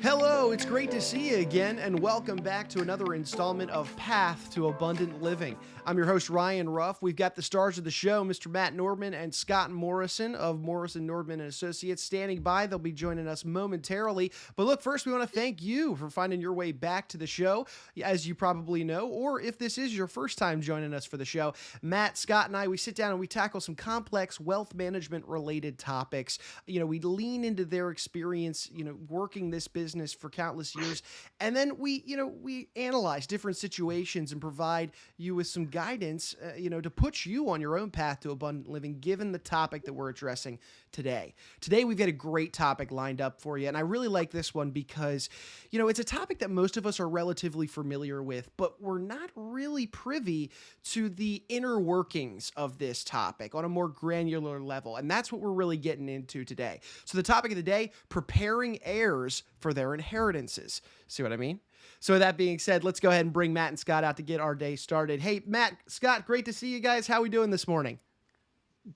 Hello, it's great to see you again, and welcome back to another installment of Path to Abundant Living. I'm your host, Ryan Ruff. We've got the stars of the show, Mr. Matt Nordman and Scott Morrison of Morrison, Nordman and Associates, standing by. They'll be joining us momentarily. But look, first, we want to thank you for finding your way back to the show. As you probably know, or if this is your first time joining us for the show, Matt, Scott, and I, we sit down and we tackle some complex wealth management related topics. We lean into their experience, working this business for countless years, and then we analyze different situations and provide you with some guidance, to put you on your own path to abundant living, given the topic that we're addressing today. Today, we've got a great topic lined up for you, and I really like this one because, it's a topic that most of us are relatively familiar with, but we're not really privy to the inner workings of this topic on a more granular level, and that's what we're really getting into today. So the topic of the day, preparing heirs for their inheritances. See what I mean? So with that being said, let's go ahead and bring Matt and Scott out to get our day started. Hey, Matt, Scott, great to see you guys. How are we doing this morning?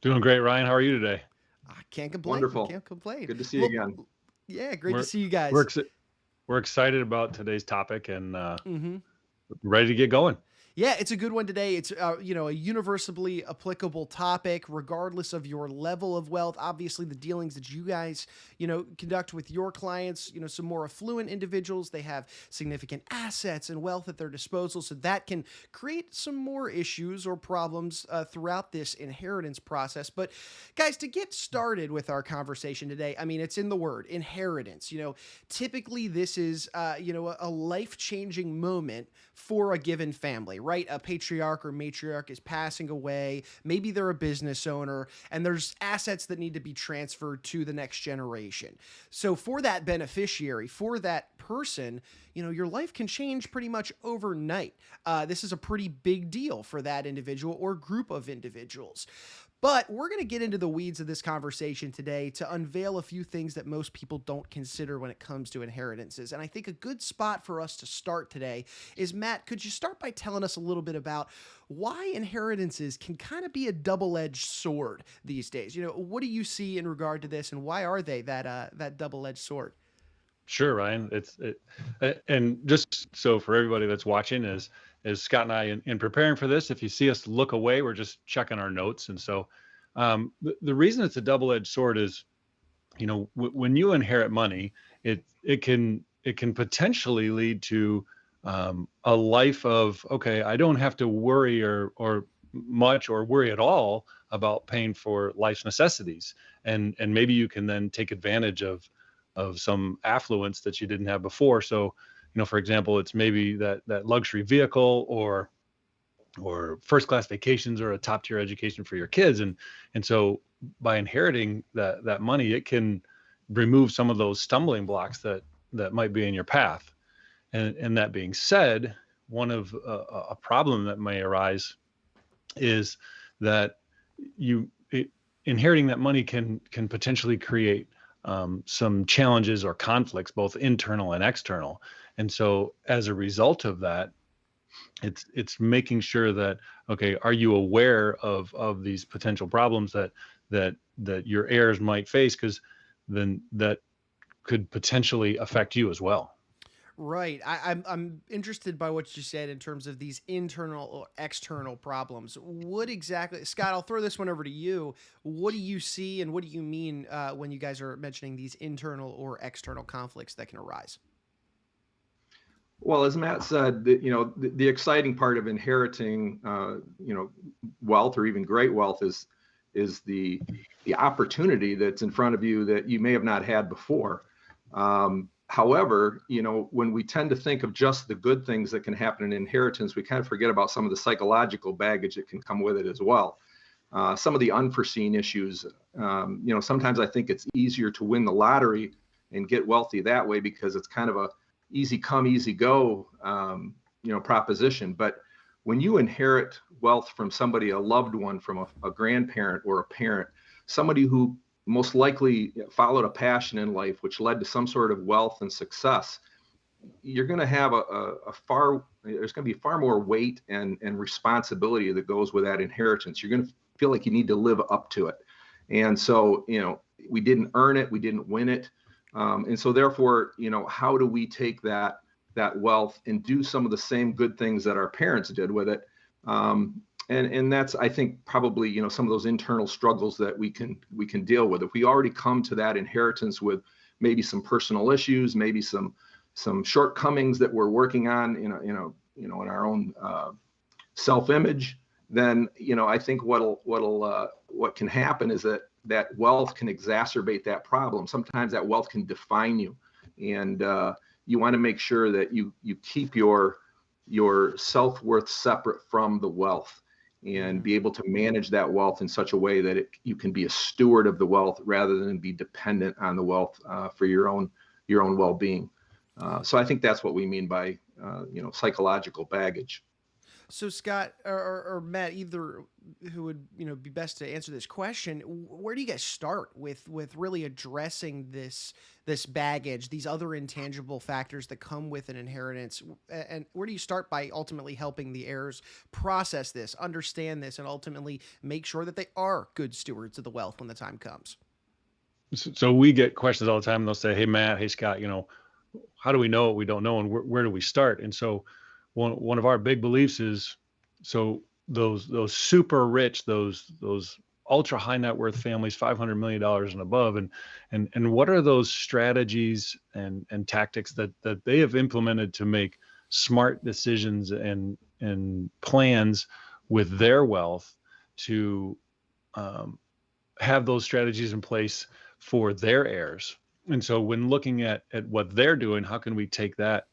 Doing great, Ryan. How are you today? I can't complain. Wonderful. Can't complain. Good to see you again. Yeah, great to see you guys. We're excited about today's topic and ready to get going. Yeah, it's a good one today. It's a universally applicable topic, regardless of your level of wealth. Obviously, the dealings that you guys, conduct with your clients, some more affluent individuals, they have significant assets and wealth at their disposal. So that can create some more issues or problems throughout this inheritance process. But guys, to get started with our conversation today, it's in the word inheritance. Typically this is, a life-changing moment for a given family, right? A patriarch or matriarch is passing away. Maybe they're a business owner and there's assets that need to be transferred to the next generation. So for that beneficiary, for that person, your life can change pretty much overnight. This is a pretty big deal for that individual or group of individuals. But we're going to get into the weeds of this conversation today to unveil a few things that most people don't consider when it comes to inheritances. And I think a good spot for us to start today is, Matt, could you start by telling us a little bit about why inheritances can kind of be a double-edged sword these days? What do you see in regard to this, and why are they that double-edged sword? Sure, Ryan. And just so for everybody that's watching, as Scott and I, in preparing for this, if you see us look away, we're just checking our notes. And so the reason it's a double-edged sword is, when you inherit money, it can potentially lead to a life of, okay, I don't have to worry or much or worry at all about paying for life's necessities. And maybe you can then take advantage of some affluence that you didn't have before. So, for example, it's maybe that luxury vehicle or first class vacations or a top tier education for your kids. And so by inheriting that money, it can remove some of those stumbling blocks that might be in your path. And that being said, one of a problem that may arise is that inheriting that money can potentially create some challenges or conflicts, both internal and external. And so as a result of that, it's making sure that, okay, are you aware of these potential problems that your heirs might face? Because then that could potentially affect you as well. Right. I'm interested by what you said in terms of these internal or external problems. What exactly, Scott, I'll throw this one over to you. What do you see and what do you mean when you guys are mentioning these internal or external conflicts that can arise? Well, as Matt said, the exciting part of inheriting, wealth or even great wealth is the opportunity that's in front of you that you may have not had before. However, when we tend to think of just the good things that can happen in inheritance, we kind of forget about some of the psychological baggage that can come with it as well. Some of the unforeseen issues, sometimes I think it's easier to win the lottery and get wealthy that way because it's kind of a easy come, easy go, proposition. But when you inherit wealth from somebody, a loved one, from a grandparent or a parent, somebody who most likely followed a passion in life, which led to some sort of wealth and success, you're going to have there's going to be far more weight and responsibility that goes with that inheritance. You're going to feel like you need to live up to it. And so, we didn't earn it, we didn't win it, And so therefore, how do we take that wealth and do some of the same good things that our parents did with it? And that's, I think, probably, some of those internal struggles that we can deal with. If we already come to that inheritance with maybe some personal issues, maybe some shortcomings that we're working on, in our own self-image, then, I think what can happen is that wealth can exacerbate that problem. Sometimes that wealth can define you, and you want to make sure that you keep your self-worth separate from the wealth, and be able to manage that wealth in such a way that you can be a steward of the wealth rather than be dependent on the wealth for your own well-being. So I think that's what we mean by psychological baggage. So Scott or Matt, either who would be best to answer this question, where do you guys start with really addressing this baggage, these other intangible factors that come with an inheritance, and where do you start by ultimately helping the heirs process this, understand this, and ultimately make sure that they are good stewards of the wealth when the time comes? So we get questions all the time, and they'll say, "Hey Matt, hey Scott, how do we know what we don't know, and where do we start?" And so one of our big beliefs is, so those super rich, those ultra high net worth families, $500 million and above, and what are those strategies and tactics that they have implemented to make smart decisions and plans with their wealth to have those strategies in place for their heirs. And so when looking at what they're doing, how can we take that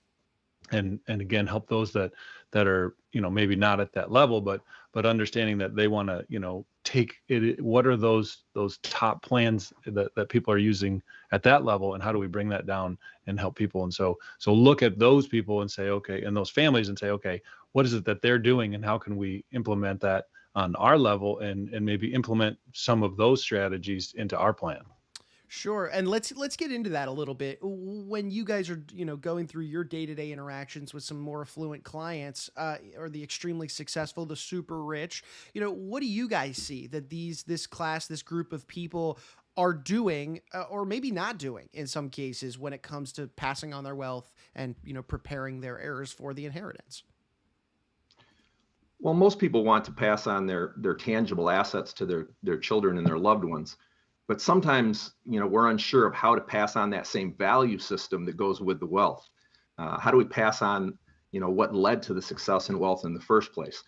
and again help those that are maybe not at that level, but understanding that they want to take it. What are those top plans that people are using at that level, and how do we bring that down and help people? And so look at those people and say, okay, and those families, and say, okay, what is it that they're doing, and how can we implement that on our level, and maybe implement some of those strategies into our plan. Sure. And let's get into that a little bit. When you guys are, going through your day-to-day interactions with some more affluent clients, or the extremely successful, the super rich, what do you guys see that this group of people are doing, or maybe not doing in some cases, when it comes to passing on their wealth and, preparing their heirs for the inheritance? Well, most people want to pass on their tangible assets to their children and their loved ones. But sometimes, we're unsure of how to pass on that same value system that goes with the wealth. How do we pass on, what led to the success and wealth in the first place?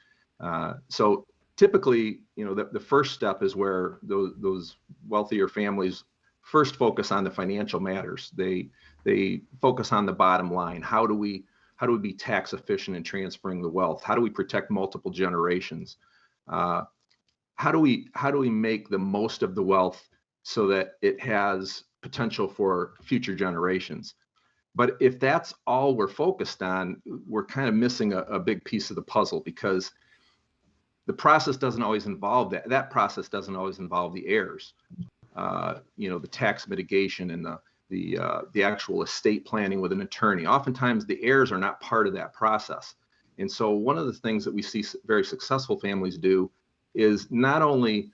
So typically, the first step is where those wealthier families first focus on the financial matters. They focus on the bottom line. How do we be tax efficient in transferring the wealth? How do we protect multiple generations? How do we make the most of the wealth so that it has potential for future generations? But if that's all we're focused on, we're kind of missing a big piece of the puzzle, because the process doesn't always involve that. That process doesn't always involve the heirs. The tax mitigation and the actual estate planning with an attorney. Oftentimes the heirs are not part of that process. And so one of the things that we see very successful families do is not only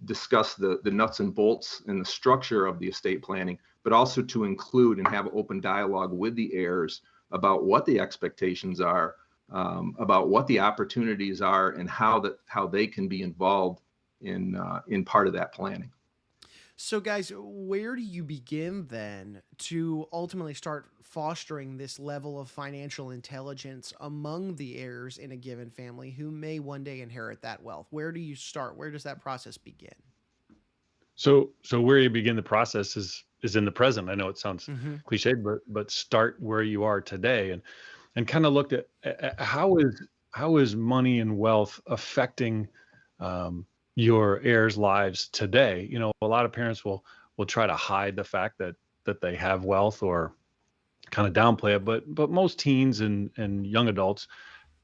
discuss the nuts and bolts and the structure of the estate planning, but also to include and have open dialogue with the heirs about what the expectations are, about what the opportunities are, and how they can be involved in part of that planning. So guys, where do you begin then to ultimately start fostering this level of financial intelligence among the heirs in a given family who may one day inherit that wealth? Where do you start? Where does that process begin? So where you begin the process is in the present. I know it sounds cliched, but start where you are today, and kind of looked at how is money and wealth affecting your heirs' lives today. A lot of parents will try to hide the fact that they have wealth, or kind of downplay it, but most teens and young adults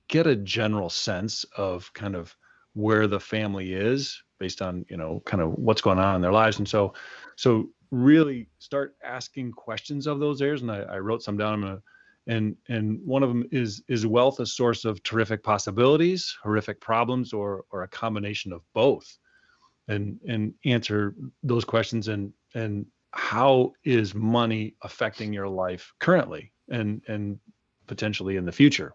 get a general sense of kind of where the family is based on kind of what's going on in their lives. And so really start asking questions of those heirs, and I wrote some down. And one of them is wealth a source of terrific possibilities, horrific problems, or a combination of both? And answer those questions, and how is money affecting your life currently and potentially in the future?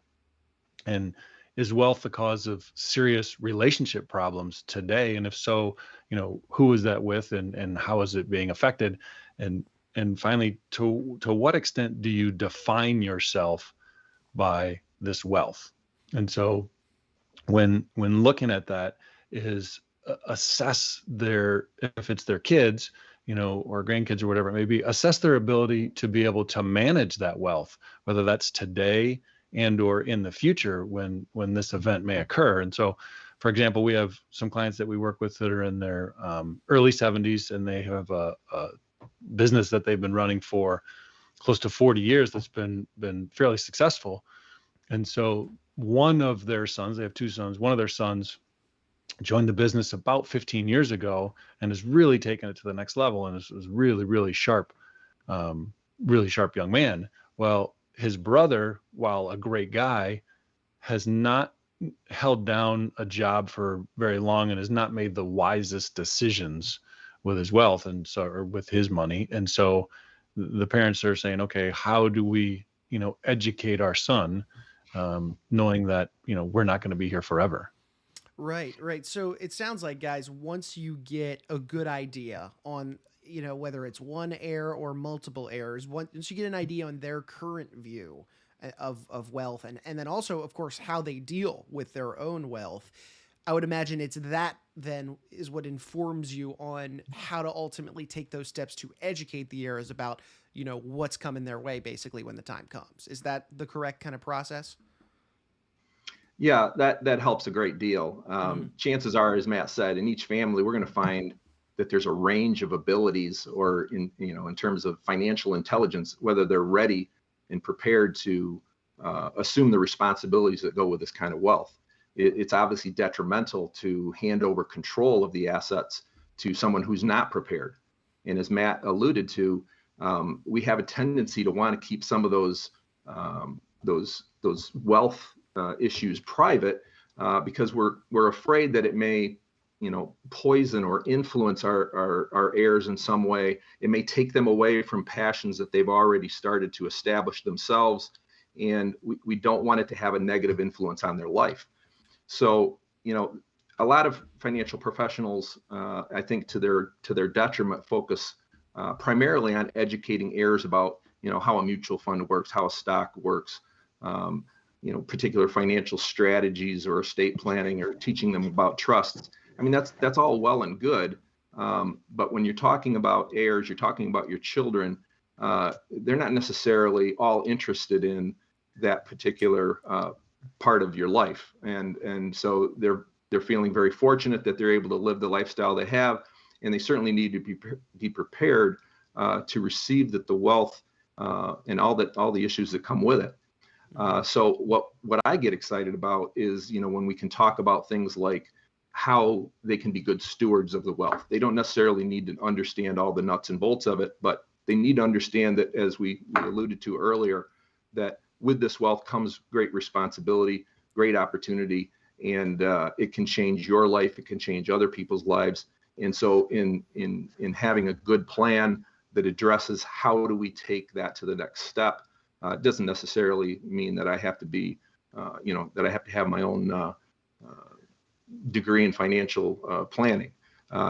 And is wealth the cause of serious relationship problems today? And if so, who is that with, and how is it being affected? And finally, to what extent do you define yourself by this wealth? And so when looking at that is assess if it's their kids, or grandkids or whatever it may be, assess their ability to be able to manage that wealth, whether that's today and or in the future when this event may occur. And so, for example, we have some clients that we work with that are in their early 70s, and they have a business that they've been running for close to 40 years that's been fairly successful. And so one of their sons, they have two sons, one of their sons joined the business about 15 years ago and has really taken it to the next level, and is really, really sharp young man. Well, his brother, while a great guy, has not held down a job for very long and has not made the wisest decisions with his wealth or with his money. And so the parents are saying, okay, how do we, educate our son, knowing that, we're not going to be here forever. Right, right. So it sounds like, guys, once you get a good idea on, whether it's one heir or multiple heirs, once you get an idea on their current view of wealth, and then also, of course, how they deal with their own wealth, I would imagine it's that then is what informs you on how to ultimately take those steps to educate the heirs about, what's coming their way, basically, when the time comes. Is that the correct kind of process? Yeah, that helps a great deal. Chances are, as Matt said, in each family, we're going to find that there's a range of abilities, or in terms of financial intelligence, whether they're ready and prepared to assume the responsibilities that go with this kind of wealth. It's obviously detrimental to hand over control of the assets to someone who's not prepared. And as Matt alluded to, we have a tendency to want to keep some of those wealth issues private, because we're afraid that it may, poison or influence our heirs in some way. It may take them away from passions that they've already started to establish themselves, and we don't want it to have a negative influence on their life. So, a lot of financial professionals, I think to their detriment, focus primarily on educating heirs about, how a mutual fund works, how a stock works, particular financial strategies or estate planning, or teaching them about trusts. I mean, that's all well and good. But when you're talking about heirs, you're talking about your children. They're not necessarily all interested in that particular part of your life. And so they're feeling very fortunate that they're able to live the lifestyle they have. And they certainly need to be prepared to receive the wealth and all the issues that come with it. So what I get excited about is, when we can talk about things like how they can be good stewards of the wealth. They don't necessarily need to understand all the nuts and bolts of it, but they need to understand that, as we alluded to earlier, that with this wealth comes great responsibility, great opportunity, and it can change your life. It can change other people's lives. And so in having a good plan that addresses how do we take that to the next step, it doesn't necessarily mean that I have to be, that I have to have my own degree in financial planning.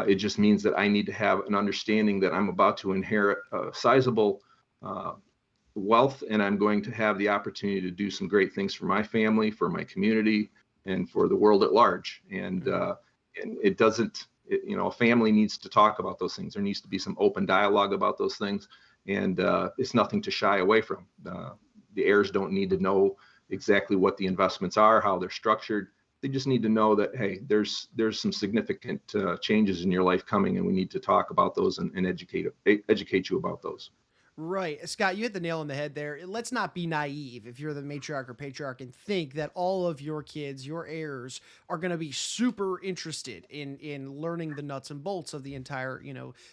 It just means that I need to have an understanding that I'm about to inherit a sizable wealth, and I'm going to have the opportunity to do some great things for my family, for my community, and for the world at large. And it doesn't, a family needs to talk about those things. There needs to be some open dialogue about those things. And it's nothing to shy away from. The heirs don't need to know exactly what the investments are, how they're structured. They just need to know that, hey, there's some significant changes in your life coming, and we need to talk about those and educate you about those. Right. Scott, you hit the nail on the head there. Let's not be naive if you're the matriarch or patriarch and think that all of your kids, your heirs, are going to be super interested in learning the nuts and bolts of the entire,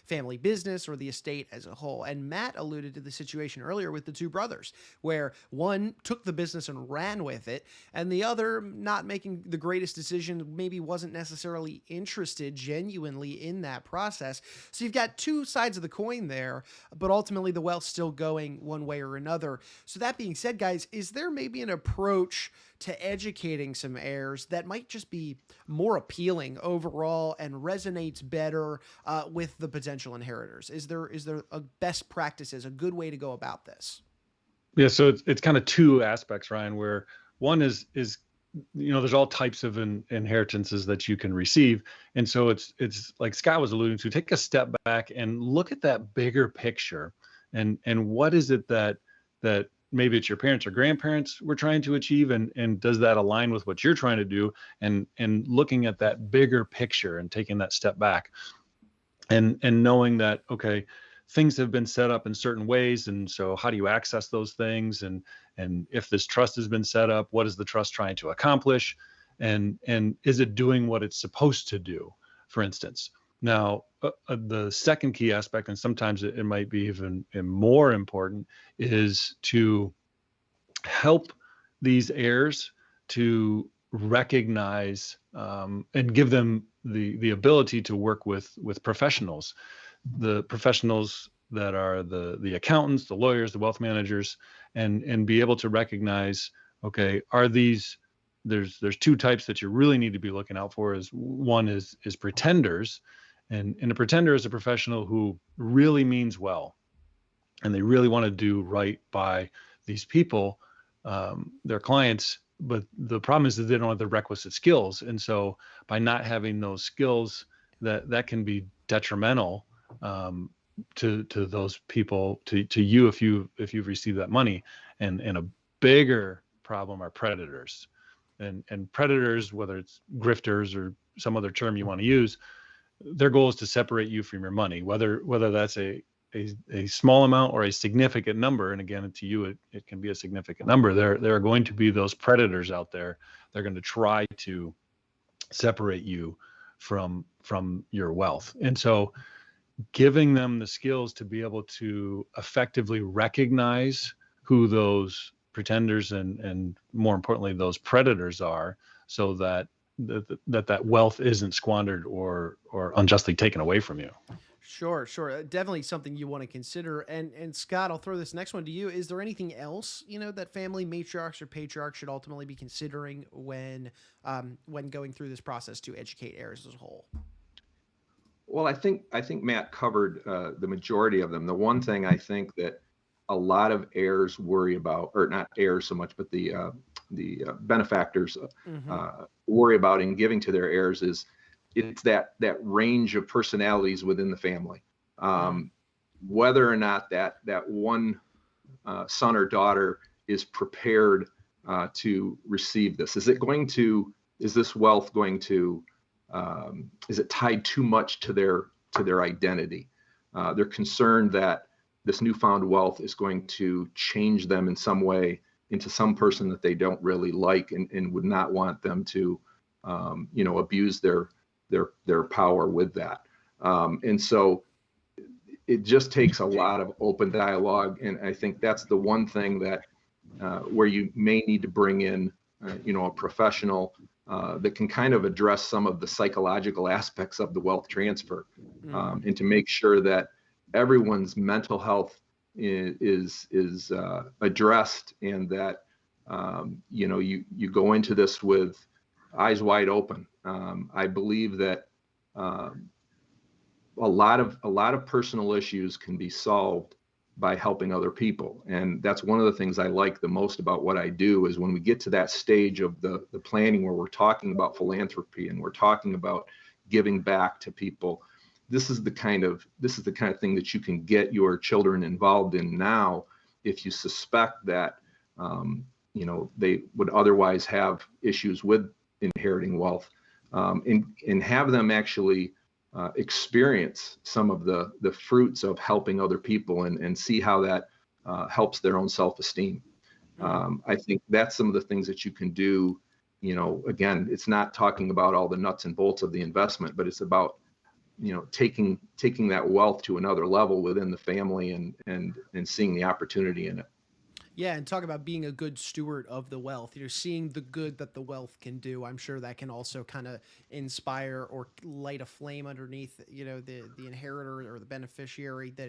family business or the estate as a whole. And Matt alluded to the situation earlier with the two brothers, where one took the business and ran with it, and the other, not making the greatest decision, maybe wasn't necessarily interested genuinely in that process. So you've got two sides of the coin there, but ultimately the wealth still going one way or another. So that being said, guys, is there maybe an approach to educating some heirs that might just be more appealing overall and resonates better with the potential inheritors? Is there a best practices, a good way to go about this? Yeah, so it's kind of two aspects, Ryan, where one is there's all types of inheritances that you can receive. And so it's like Scott was alluding to, take a step back and look at that bigger picture. And what is it that maybe it's your parents or grandparents were trying to achieve, and does that align with what you're trying to do? And looking at that bigger picture and taking that step back and knowing that, okay, things have been set up in certain ways, and so how do you access those things? And if this trust has been set up, what is the trust trying to accomplish? And is it doing what it's supposed to do, for instance? Now, the second key aspect, and sometimes it might be even more important, is to help these heirs to recognize and give them the ability to work with professionals, the professionals that are the accountants, the lawyers, the wealth managers, and be able to recognize, okay, are these, there's two types that you really need to be looking out for. Is one is pretenders. And a pretender is a professional who really means well, and they really want to do right by these people, their clients. But the problem is that they don't have the requisite skills. And so by not having those skills, that can be detrimental to those people, to you if you've received that money. And a bigger problem are predators. And predators, whether it's grifters or some other term you want to use, their goal is to separate you from your money, whether that's a small amount or a significant number. And again, to you, it can be a significant number. There are going to be those predators out there. They're going to try to separate you from your wealth. And so giving them the skills to be able to effectively recognize who those pretenders and more importantly, those predators are, so that that wealth isn't squandered or unjustly taken away from you. Sure. Definitely something you want to consider. And Scott, I'll throw this next one to you. Is there anything else, that family matriarchs or patriarchs should ultimately be considering when going through this process to educate heirs as a whole? Well, I think Matt covered the majority of them. The one thing I think that a lot of heirs worry about, or not heirs so much, but the benefactors worry about in giving to their heirs, is it's that range of personalities within the family. Whether or not that one son or daughter is prepared to receive this. Is this wealth going to, is it tied too much to their identity? They're concerned that this newfound wealth is going to change them in some way into some person that they don't really like, and would not want them to, abuse their power with that. And so it just takes a lot of open dialogue. And I think that's the one thing that where you may need to bring in, a professional that can kind of address some of the psychological aspects of the wealth transfer, and to make sure that everyone's mental health is addressed, and that you go into this with eyes wide open. I believe that a lot of personal issues can be solved by helping other people, and that's one of the things I like the most about what I do, is when we get to that stage of the planning where we're talking about philanthropy and we're talking about giving back to people. This is the kind of thing that you can get your children involved in now, if you suspect that they would otherwise have issues with inheriting wealth, and have them actually experience some of the fruits of helping other people and see how that helps their own self-esteem. I think that's some of the things that you can do. Again, it's not talking about all the nuts and bolts of the investment, but it's about, taking that wealth to another level within the family and seeing the opportunity in it. Yeah, and talk about being a good steward of the wealth. Seeing the good that the wealth can do. I'm sure that can also kind of inspire or light a flame underneath, the inheritor or the beneficiary that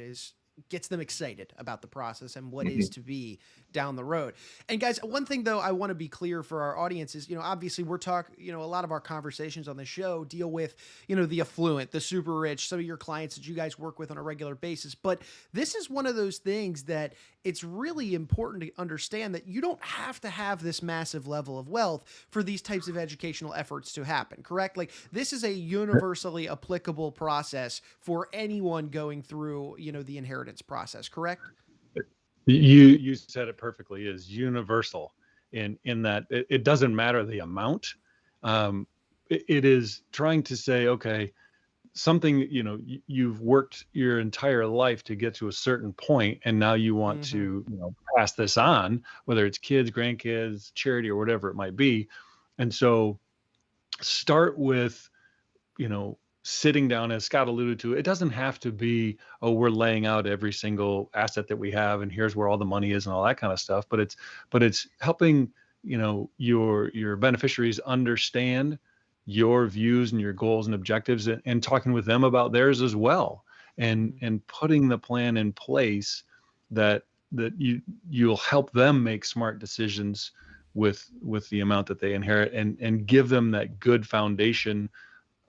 gets them excited about the process and what is to be down the road. And guys, one thing though I want to be clear for our audience is, obviously we're talking, a lot of our conversations on the show deal with, the affluent, the super rich, some of your clients that you guys work with on a regular basis. But this is one of those things that it's really important to understand that you don't have to have this massive level of wealth for these types of educational efforts to happen, correct? Like this is a universally applicable process for anyone going through, the inheritance process, correct? You said it perfectly, is universal in that it doesn't matter the amount. It is trying to say, okay, something, you've worked your entire life to get to a certain point, and now you want to pass this on, whether it's kids, grandkids, charity, or whatever it might be. And so start with, sitting down, as Scott alluded to. It doesn't have to be, oh, we're laying out every single asset that we have and here's where all the money is and all that kind of stuff. But it's helping, your beneficiaries understand your views and your goals and objectives, and talking with them about theirs as well, and putting the plan in place that you'll help them make smart decisions with the amount that they inherit, and give them that good foundation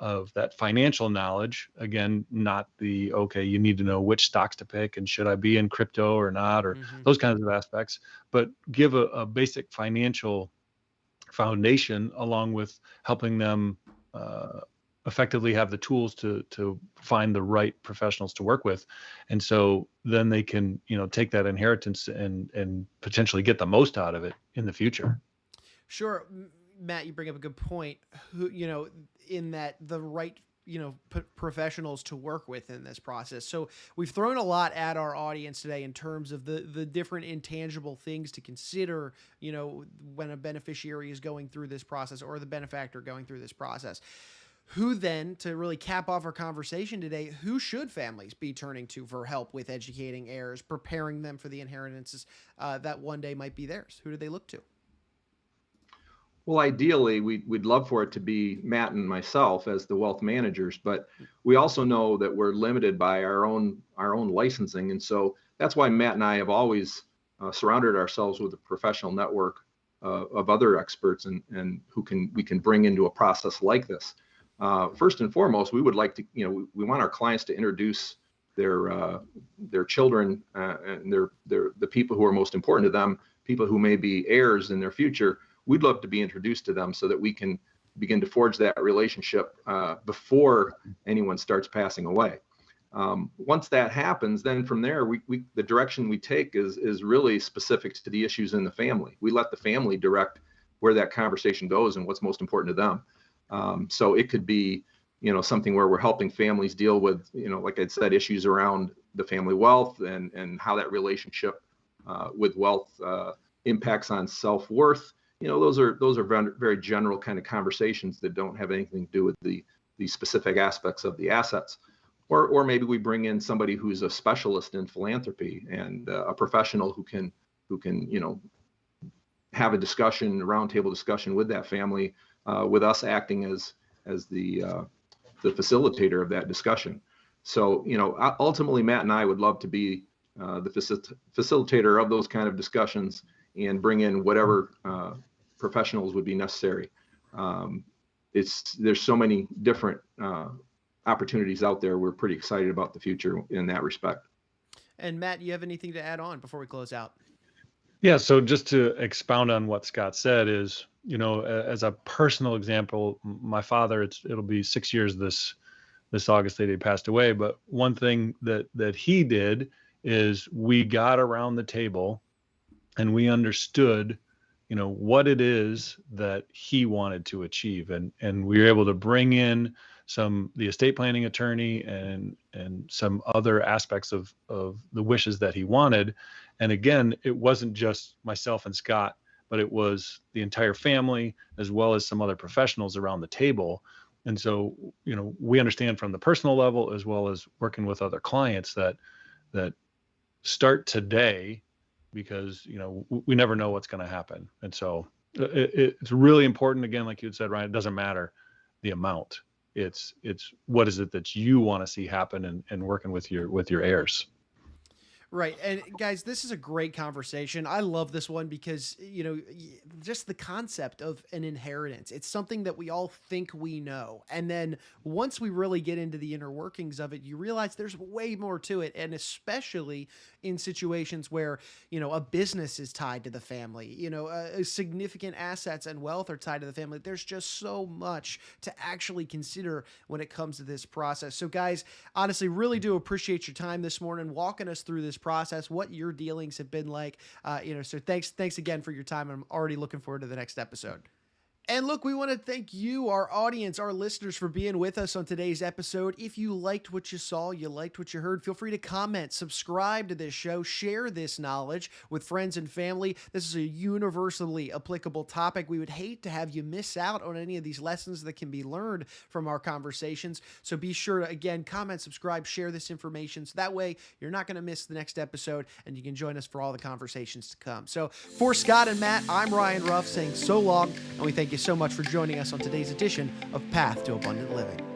of that financial knowledge. Again, not the, okay, you need to know which stocks to pick and should I be in crypto or not, or those kinds of aspects, but give a basic financial foundation, along with helping them effectively have the tools to find the right professionals to work with. And so then they can, take that inheritance and potentially get the most out of it in the future. Sure. Matt, you bring up a good point. In that the right, professionals to work with in this process. So we've thrown a lot at our audience today in terms of the different intangible things to consider, when a beneficiary is going through this process, or the benefactor going through this process. Who then, to really cap off our conversation today, who should families be turning to for help with educating heirs, preparing them for the inheritances that one day might be theirs? Who do they look to? Well, ideally, we'd love for it to be Matt and myself as the wealth managers, but we also know that we're limited by our own licensing, and so that's why Matt and I have always surrounded ourselves with a professional network of other experts and we can bring into a process like this. First and foremost, we would like to, we want our clients to introduce their children and the people who are most important to them, people who may be heirs in their future. We'd love to be introduced to them so that we can begin to forge that relationship before anyone starts passing away. Once that happens, then from there, the direction we take is really specific to the issues in the family. We let the family direct where that conversation goes and what's most important to them. So it could be, something where we're helping families deal with, like I said, issues around the family wealth and how that relationship with wealth impacts on self-worth. Those are very general kind of conversations that don't have anything to do with the specific aspects of the assets. Or maybe we bring in somebody who's a specialist in philanthropy and a professional who can have a discussion, a roundtable discussion with that family, with us acting as the facilitator of that discussion. So ultimately, Matt and I would love to be the facilitator of those kind of discussions and bring in whatever professionals would be necessary. There's so many different opportunities out there. We're pretty excited about the future in that respect. And Matt, you have anything to add on before we close out? Yeah. So just to expound on what Scott said is, as a personal example, my father, it'll be 6 years this August that he passed away. But one thing that he did is we got around the table and we understood, what it is that he wanted to achieve. And we were able to bring in the estate planning attorney and some other aspects of the wishes that he wanted. And again, it wasn't just myself and Scott, but it was the entire family as well as some other professionals around the table. And so, we understand from the personal level as well as working with other clients that start today, because we never know what's going to happen. And so it's really important, again, like you had said, Ryan, it doesn't matter the amount. It's what is it that you want to see happen, and working with your heirs. Right. And guys, this is a great conversation. I love this one because, just the concept of an inheritance, it's something that we all think we know. And then once we really get into the inner workings of it, you realize there's way more to it. And especially in situations where, a business is tied to the family, significant assets and wealth are tied to the family. There's just so much to actually consider when it comes to this process. So guys, honestly, really do appreciate your time this morning, walking us through this process, what your dealings have been like. So thanks again for your time. I'm already looking forward to the next episode. And look, we want to thank you, our audience, our listeners, for being with us on today's episode. If you liked what you saw, you liked what you heard, feel free to comment, subscribe to this show, share this knowledge with friends and family. This is a universally applicable topic. We would hate to have you miss out on any of these lessons that can be learned from our conversations. So be sure to, again, comment, subscribe, share this information. So that way you're not going to miss the next episode and you can join us for all the conversations to come. So for Scott and Matt, I'm Ryan Ruff saying so long, and we thank you so much for joining us on today's edition of Path to Abundant Living.